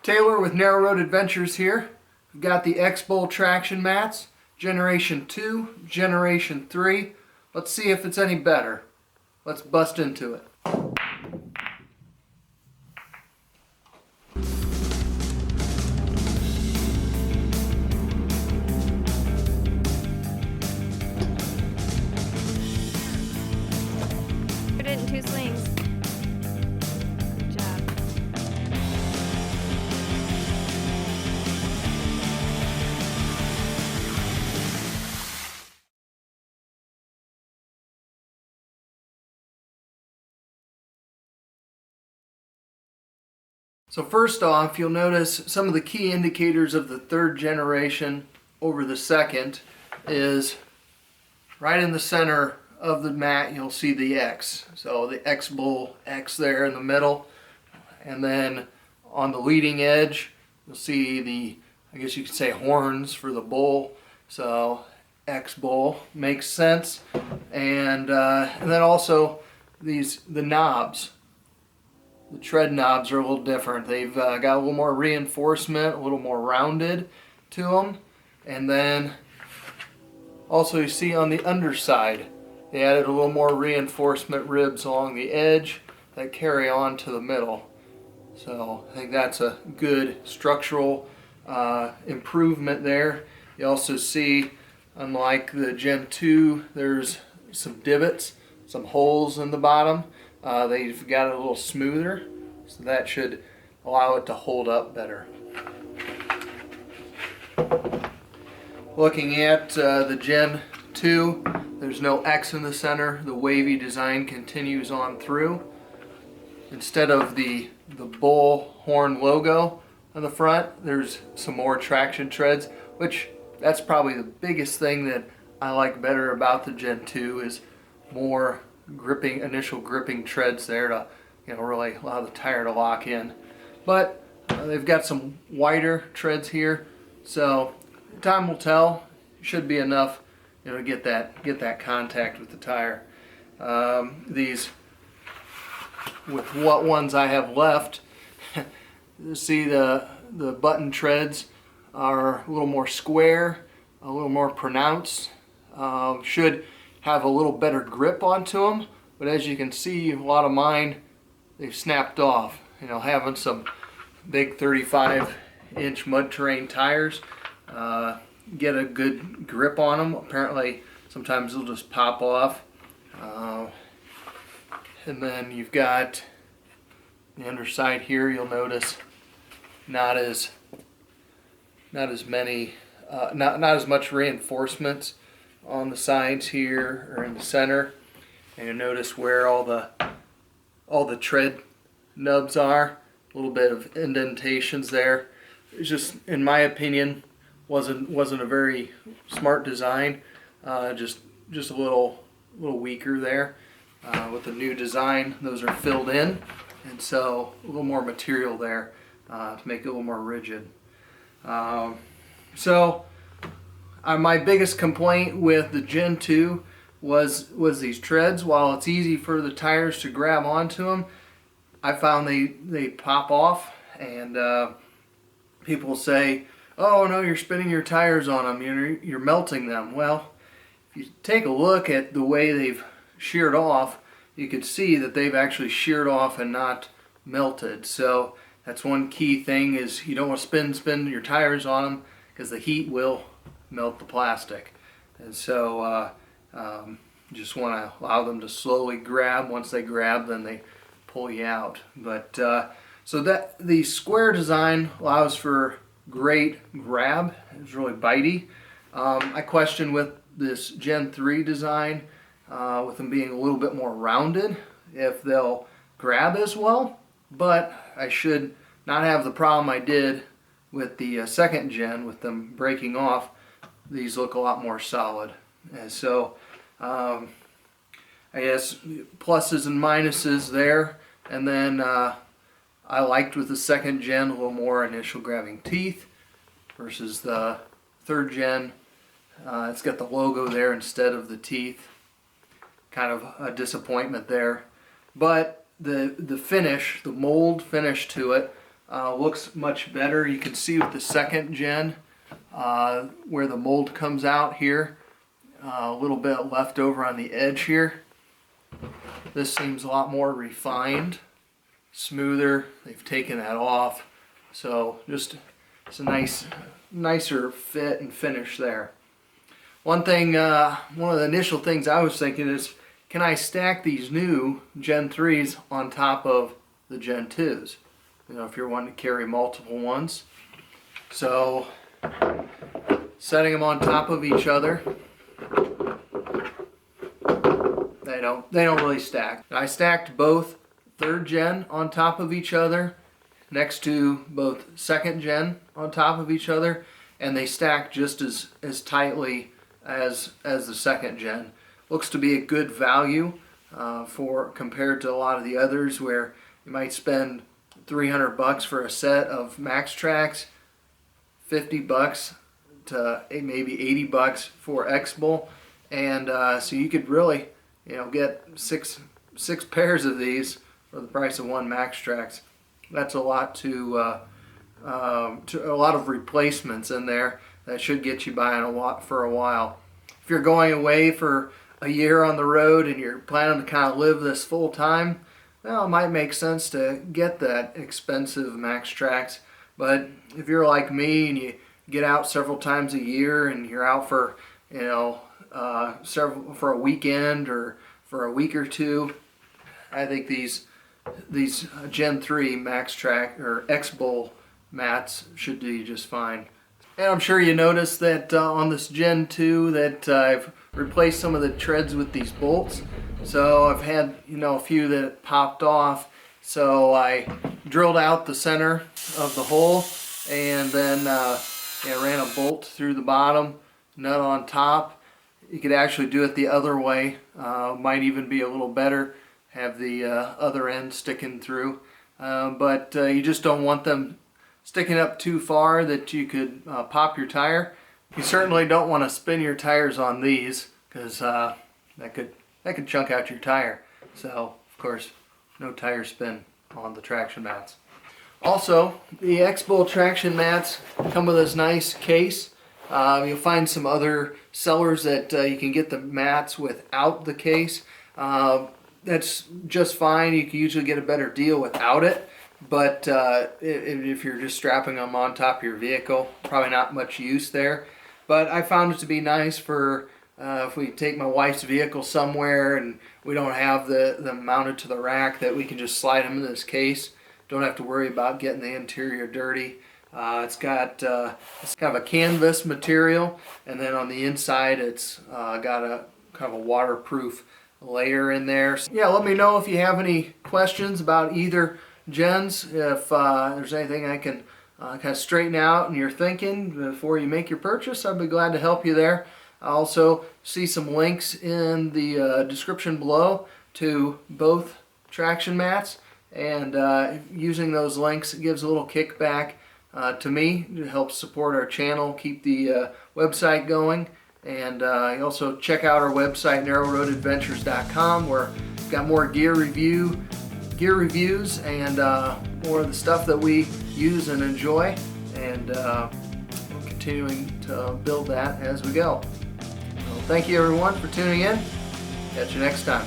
Taylor with Narrow Road Adventures here. We've got the X-Bowl traction mats, Generation 2, Generation 3. Let's see if it's any better. Let's bust into it. Put it in 2 swings. Good job. So first off, you'll notice some of the key indicators of the third generation over the second is right in the center of the mat you'll see the X. So the X-Bowl X there in the middle, and then on the leading edge you'll see the, I guess you could say, horns for the bowl. So X-Bowl makes sense, and then also the knobs. The tread knobs are a little different. They've got a little more reinforcement, a little more rounded to them. And then also you see on the underside, they added a little more reinforcement ribs along the edge that carry on to the middle. So I think that's a good structural improvement there. You also see, unlike the Gen 2, there's some divots, some holes in the bottom. They've got it a little smoother, so that should allow it to hold up better. Looking at the Gen 2, there's no X in the center. The wavy design continues on through. Instead of the bull horn logo on the front, there's some more traction treads, which that's probably the biggest thing that I like better about the Gen 2 is more gripping, initial gripping treads there to, really allow the tire to lock in. But they've got some wider treads here, so time will tell. Should be enough, to get that contact with the tire. These, with what ones I have left, you see the button treads are a little more square, a little more pronounced. Should have a little better grip onto them, but as you can see, a lot of mine, they've snapped off. Having some big 35-inch mud terrain tires, get a good grip on them. Apparently, sometimes they'll just pop off. And then you've got the underside here. You'll notice not as much reinforcements on the sides here or in the center, and you'll notice where all the tread nubs are, a little bit of indentations there. It's just, in my opinion, wasn't a very smart design. Just a little weaker there. With the new design, those are filled in, and so a little more material there to make it a little more rigid. My biggest complaint with the Gen 2 was these treads. While it's easy for the tires to grab onto them, I found they pop off, and people say, "Oh no, you're spinning your tires on them. You're melting them." Well, if you take a look at the way they've sheared off, you can see that they've actually sheared off and not melted. So that's one key thing, is you don't want to spin your tires on them, because the heat will melt the plastic. And so just want to allow them to slowly grab. Once they grab, then they pull you out. But so that the square design allows for great grab. It's really bitey. I question with this Gen 3 design, with them being a little bit more rounded, if they'll grab as well. But I should not have the problem I did with the second gen, with them breaking off. These look a lot more solid. And so I guess pluses and minuses there. And then I liked with the second gen a little more initial grabbing teeth versus the third gen. It's got the logo there instead of the teeth. Kind of a disappointment there. But the finish, the mold finish to it, looks much better. You can see with the second gen where the mold comes out here, a little bit left over on the edge here. This seems a lot more refined, smoother. They've taken that off, so just it's a nicer fit and finish there. One thing, one of the initial things I was thinking is, can I stack these new Gen 3s on top of the Gen 2s? You know, if you're wanting to carry multiple ones. So, setting them on top of each other, they don't really stack. I stacked both 3rd gen on top of each other, next to both 2nd gen on top of each other, and they stack just as tightly as the 2nd gen. Looks to be a good value for compared to a lot of the others where you might spend $300 for a set of Max Tracks, $50 to maybe $80 for X-Bull, and so you could really, you know, get six pairs of these for the price of one Max Tracks. That's a lot to a lot of replacements in there that should get you by a lot for a while. If you're going away for a year on the road and you're planning to kind of live this full time, well, it might make sense to get that expensive Max Tracks. But if you're like me and you get out several times a year and you're out for, you know, for a weekend or for a week or two, I think these Gen 3 Max Track or X-Bull mats should do just fine. And I'm sure you noticed that on this Gen 2 that I've replaced some of the treads with these bolts. So I've had, you know, a few that popped off. So I drilled out the center of the hole and then ran a bolt through the bottom, nut on top. You could actually do it the other way. Might even be a little better. Have the other end sticking through. But you just don't want them sticking up too far that you could pop your tire. You certainly don't want to spin your tires on these because that could chunk out your tire. So, of course, no tire spin on the traction mats. Also, the X-Bull traction mats come with this nice case. You'll find some other sellers that you can get the mats without the case. That's just fine. You can usually get a better deal without it. But if you're just strapping them on top of your vehicle, probably not much use there. But I found it to be nice for if we take my wife's vehicle somewhere and we don't have them mounted to the rack, that we can just slide them in this case. Don't have to worry about getting the interior dirty. It's got it's kind of a canvas material, and then on the inside it's got a kind of a waterproof layer in there. So, yeah, let me know if you have any questions about either gens. If there's anything I can kind of straighten out and you're thinking before you make your purchase, I'd be glad to help you there. I also see some links in the description below to both traction mats, and using those links gives a little kickback to me to help support our channel, keep the website going. And you also check out our website, narrowroadadventures.com, where we've got more gear reviews and more of the stuff that we use and enjoy, and we're continuing to build that as we go. So thank you everyone for tuning in. Catch you next time.